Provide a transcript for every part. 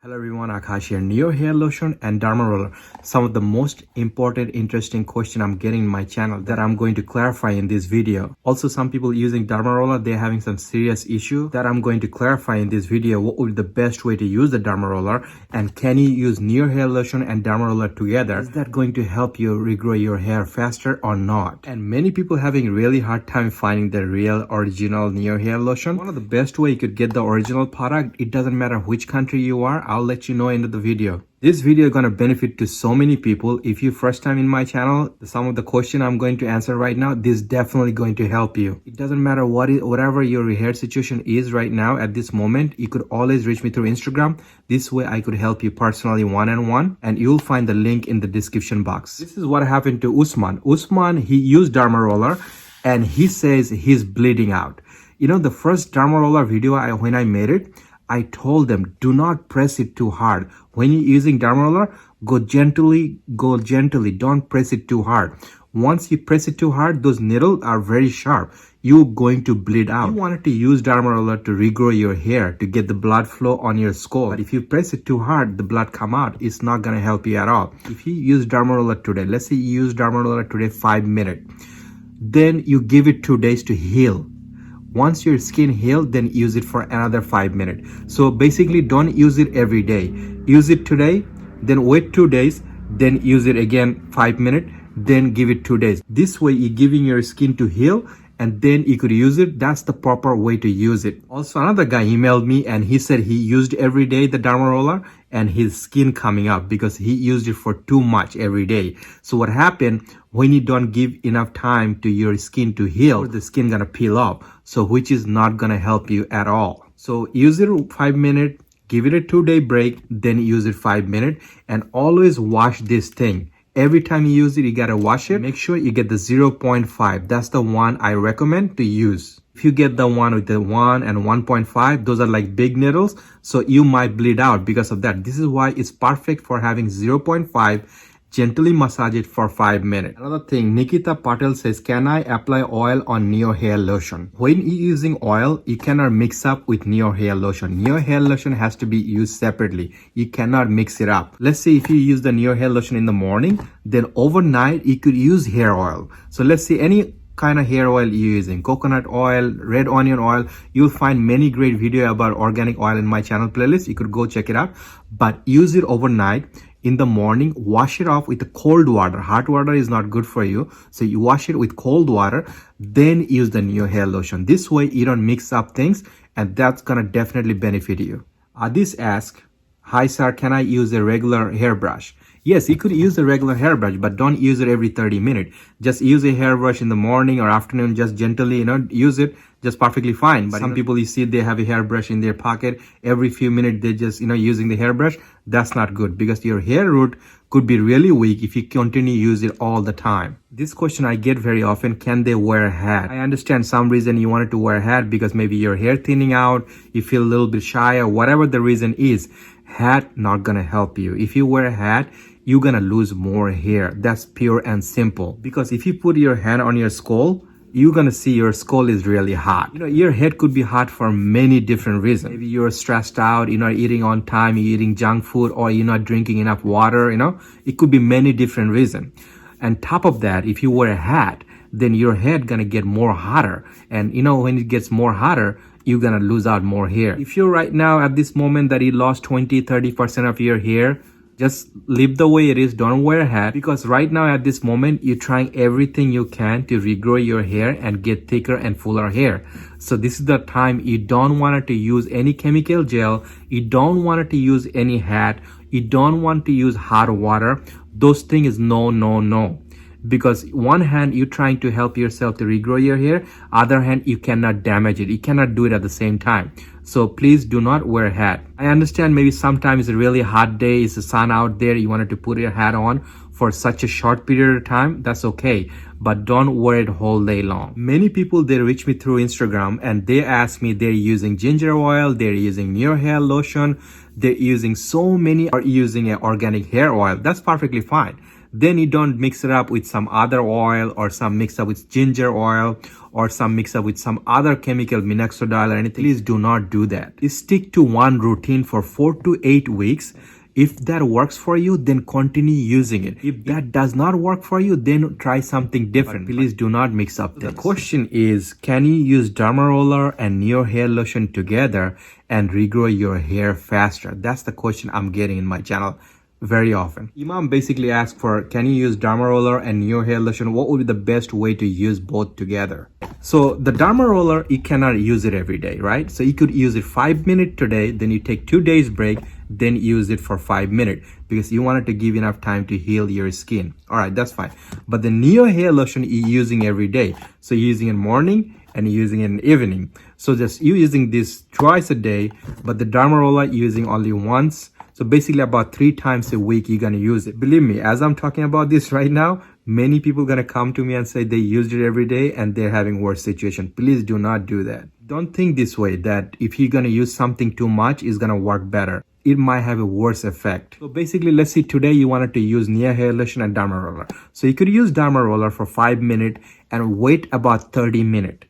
Hello everyone, Akash here. Neo Hair Lotion and Dharma Roller. Some of the most important, interesting question I'm getting in my channel that I'm going to clarify in this video. Also, some people using Dharma Roller, they're having some serious issue that I'm going to clarify in this video. What would be the best way to use the Dharma Roller? And can you use Neo Hair Lotion and Dharma Roller together? Is that going to help you regrow your hair faster or not? And many people having really hard time finding the real original Neo Hair Lotion. One of the best way you could get the original product, it doesn't matter which country you are, I'll let you know into the video. This video is going to benefit to so many people. If you first time in my channel, some of the question I'm going to answer right now, this is definitely going to help you. It doesn't matter whatever your hair situation is right now at this moment, you could always reach me through Instagram. This way I could help you personally one-on-one, and you'll find the link in the description box. This is what happened to Usman. Usman, he used Dharma Roller and he says he's bleeding out. You know, the first Dharma Roller video when I made it, I told them, do not press it too hard. When you're using Dharma Roller, go gently, don't press it too hard. Once you press it too hard, those needles are very sharp. You're going to bleed out. You wanted to use Dharma Roller to regrow your hair, to get the blood flow on your scalp. But if you press it too hard, the blood come out. It's not going to help you at all. If you use Dharma Roller today, let's say you use Dharma Roller today 5 minutes, then you give it 2 days to heal. Once your skin healed, then use it for another 5 minutes. So basically, don't use it every day. Use it today, then wait 2 days, then use it again 5 minutes, then give it 2 days. This way, you're giving your skin to heal, and then you could use it. That's the proper way to use it. Also, another guy emailed me and he said he used every day the Dharma Roller and his skin coming up because he used it for too much every day. So what happened, when you don't give enough time to your skin to heal, the skin gonna peel off. So which is not gonna help you at all. So use it 5 minutes, give it a 2-day break, then use it 5 minutes, and always wash this thing. Every time you use it, you gotta wash it. Make sure you get the 0.5. That's the one I recommend to use. If you get the one with the 1 and 1.5, those are like big needles, so you might bleed out because of that. This is why it's perfect for having 0.5. Gently massage it for 5 minutes. Another thing, Nikita Patel says, can I apply oil on Neo Hair Lotion? When you're using oil, you cannot mix up with Neo Hair Lotion. Neo Hair Lotion has to be used separately. You cannot mix it up. Let's say if you use the Neo Hair Lotion in the morning, then overnight you could use hair oil. So let's say any kind of hair oil you're using, coconut oil, red onion oil, you'll find many great video about organic oil in my channel playlist. You could go check it out, but use it overnight. In the morning, wash it off with the cold water. Hot water is not good for you. So you wash it with cold water, then use the Neo Hair Lotion. This way you don't mix up things, and that's gonna definitely benefit you. Adis asks, hi sir, can I use a regular hairbrush? Yes, you could use a regular hairbrush, but don't use it every 30 minutes. Just use a hairbrush in the morning or afternoon, just gently, use it, just perfectly fine. But some people, you see, they have a hairbrush in their pocket. Every few minutes, they just, using the hairbrush. That's not good because your hair root could be really weak if you continue to use it all the time. This question I get very often, can they wear a hat? I understand some reason you wanted to wear a hat because maybe your hair thinning out, you feel a little bit shy or whatever the reason is. Hat not gonna help you. If you wear a hat, you're gonna lose more hair. That's pure and simple. Because if you put your hand on your skull, you're gonna see your skull is really hot. Your head could be hot for many different reasons. Maybe you're stressed out, you're not eating on time, you're eating junk food, or you're not drinking enough water, It could be many different reasons. And top of that, if you wear a hat, then your head gonna get more hotter. And when it gets more hotter, you're gonna lose out more hair. If you're right now at this moment that you lost 20-30% of your hair, just leave the way it is. Don't wear a hat, because right now at this moment you're trying everything you can to regrow your hair and get thicker and fuller hair. So this is the time you don't want to use any chemical gel, you don't want to use any hat, you don't want to use hot water. Those things is no. Because one hand you're trying to help yourself to regrow your hair, other hand you cannot damage it, you cannot do it at the same time. So please do not wear a hat. I understand maybe sometimes it's a really hot day, it's the sun out there, you wanted to put your hat on for such a short period of time, that's okay, but don't wear it whole day long. Many people, they reach me through Instagram and they ask me, they're using ginger oil, they're using Neo Hair Lotion, they're using so many are using an organic hair oil. That's perfectly fine. then you don't mix it up with some other oil, or some mix up with ginger oil, or some mix up with some other chemical, minoxidil or anything. Please do not do that. You stick to one routine for 4 to 8 weeks. If that works for you, then continue using it. If that does not work for you, then try something different. But please do not mix up things. The question is, can you use Dharma Roller and Neo Hair Lotion together and regrow your hair faster? That's the question I'm getting in my channel very often. Imam basically asked for, can you use Dharma Roller and Neo Hair Lotion? What would be the best way to use both together? So the Dharma Roller, you cannot use it every day, right? So you could use it 5 minutes today, then you take 2 days break, then use it for 5 minutes because you wanted to give enough time to heal your skin. All right, that's fine. But the Neo Hair Lotion you're using every day. So you're using it in morning and you're using it in evening. So just you using this twice a day, but the Dharma Roller you're using only once. So basically about 3 times a week you're gonna use it. Believe me, as I'm talking about this right now, many people gonna come to me and say they used it every day and they're having worse situation. Please do not do that. Don't think this way, that if you're gonna use something too much, it's gonna work better. It might have a worse effect. So basically, let's say today you wanted to use Neo Hair Lotion and Dharma Roller. So you could use Dharma Roller for 5 minutes and wait about 30 minutes.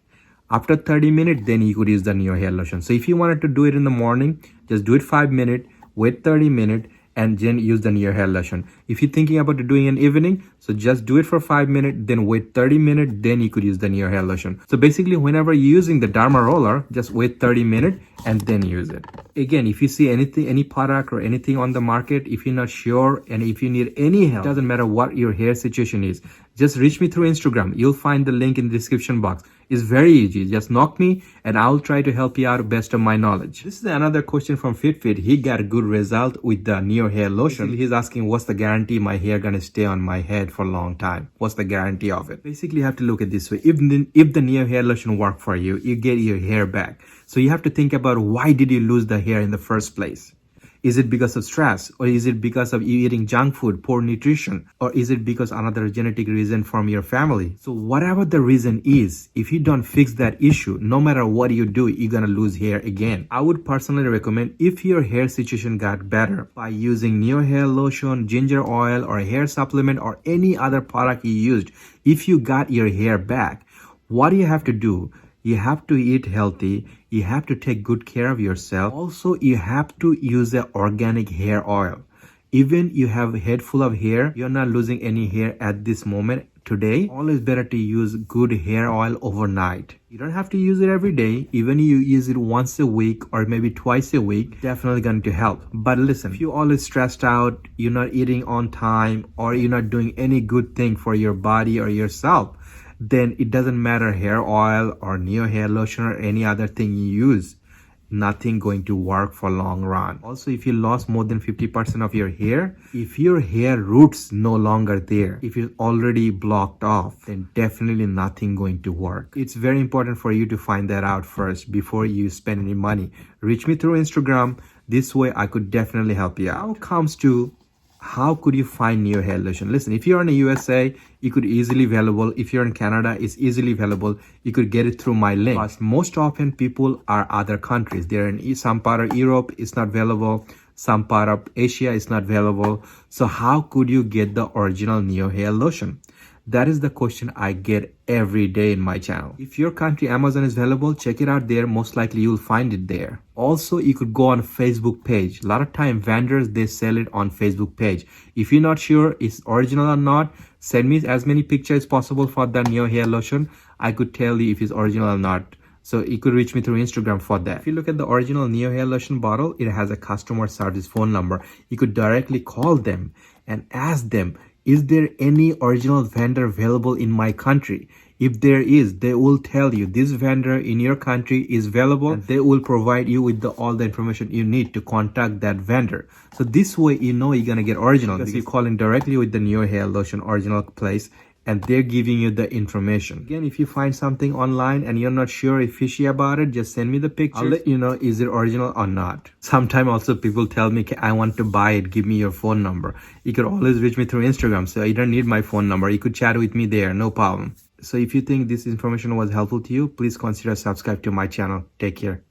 After 30 minutes, then you could use the Neo Hair Lotion. So if you wanted to do it in the morning, just do it 5 minutes, wait 30 minutes, and then use the Neo Hair Lotion. If you're thinking about doing it in evening, so just do it for 5 minutes, then wait 30 minutes, then you could use the Neo Hair Lotion. So basically, whenever you're using the Dharma Roller, just wait 30 minutes and then use it. Again, if you see anything, any product or anything on the market, if you're not sure and if you need any help, it doesn't matter what your hair situation is, just reach me through Instagram. You'll find the link in the description box. It's very easy. Just knock me and I'll try to help you out best of my knowledge. This is another question from FitFit. He got a good result with the Neo Hair Lotion. He's asking, what's the guarantee my hair gonna stay on my head for a long time? What's the guarantee of it? Basically, you have to look at this way. If the Neo Hair Lotion work for you, you get your hair back. So you have to think about, why did you lose the hair in the first place? Is it because of stress, or is it because of you eating junk food, poor nutrition, or is it because another genetic reason from your family? So whatever the reason is, if you don't fix that issue, no matter what you do, you're gonna lose hair again. I would personally recommend, if your hair situation got better by using Neo Hair Lotion, ginger oil, or hair supplement, or any other product you used, if you got your hair back, what do you have to do? You have to eat healthy. You have to take good care of yourself. Also, you have to use the organic hair oil. Even you have a head full of hair, you're not losing any hair at this moment today. Always better to use good hair oil overnight. You don't have to use it every day. Even you use it once a week or maybe twice a week, definitely going to help. But listen, if you're always stressed out, you're not eating on time, or you're not doing any good thing for your body or yourself, then it doesn't matter hair oil or Neo Hair Lotion or any other thing you use. Nothing going to work for long run. Also, if you lost more than 50% of your hair, if your hair roots no longer there, if it's already blocked off, then definitely nothing going to work. It's very important for you to find that out first before you spend any money. Reach me through Instagram. This way I could definitely help you out. Now comes to, how could you find Neo Hair Lotion? Listen, if you're in the USA, it could easily available. If you're in Canada, it's easily available. You could get it through my link. But most often people are other countries. They're in some part of Europe, it's not available. Some part of Asia is not available. So how could you get the original Neo Hair Lotion? That is the question I get every day in my channel. If your country Amazon is available, check it out there. Most likely you'll find it there. Also, you could go on Facebook page. A lot of time vendors, they sell it on Facebook page. If you're not sure it's original or not, send me as many pictures as possible for the Neo Hair Lotion. I could tell you if it's original or not. So you could reach me through Instagram for that. If you look at the original Neo Hair Lotion bottle, it has a customer service phone number. You could directly call them and ask them, is there any original vendor available in my country? If there is, they will tell you this vendor in your country is available, and they will provide you with all the information you need to contact that vendor. So this way, you know you're gonna get original because you're calling directly with the Neo Hair Lotion original place, and they're giving you the information. Again, if you find something online and you're not sure if fishy about it, just send me the picture. I'll let you know is it original or not. Sometimes also people tell me, I want to buy it, give me your phone number. You could always reach me through Instagram, so you don't need my phone number. You could chat with me there, no problem. So if you think this information was helpful to you, please consider subscribe to my channel. Take care.